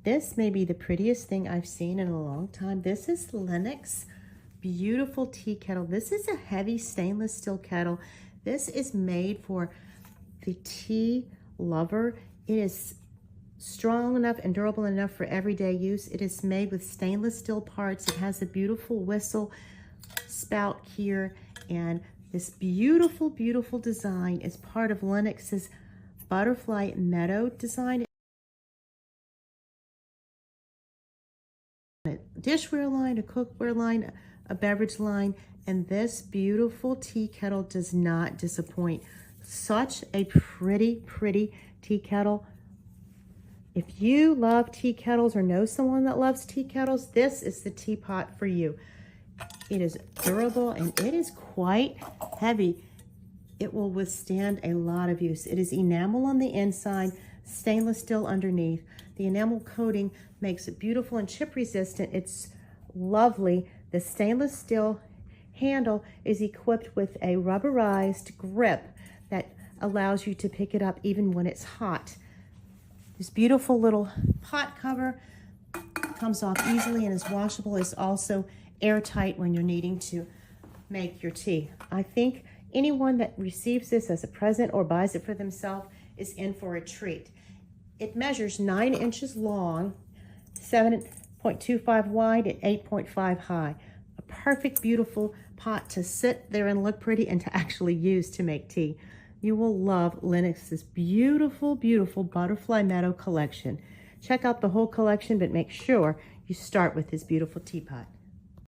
this may be the prettiest thing I've seen in a long time. This is LENOX beautiful tea kettle. This is a heavy stainless steel kettle. This is made for the tea lover. It is strong enough and durable enough for everyday use. It is made with stainless steel parts. It has a beautiful whistle spout here, and this beautiful, beautiful design is part of LENOX's butterfly meadow design. A dishware line, a cookware line, a beverage line, and this beautiful tea kettle does not disappoint. Such a pretty, pretty tea kettle. If you love tea kettles or know someone that loves tea kettles, this is the teapot for you. It is durable and it is quite heavy. It will withstand a lot of use. It is enamel on the inside, stainless steel underneath. The enamel coating makes it beautiful and chip resistant. It's lovely. The stainless steel handle is equipped with a rubberized grip that allows you to pick it up even when it's hot. This beautiful little pot cover comes off easily and is washable. It's also airtight when you're needing to make your tea. I think anyone that receives this as a present or buys it for themselves is in for a treat. It measures 9 inches long, 7.25 wide, and 8.5 high. A perfect, beautiful pot to sit there and look pretty and to actually use to make tea. You will love LENOX's beautiful, beautiful Butterfly Meadow collection. Check out the whole collection, but make sure you start with this beautiful teapot.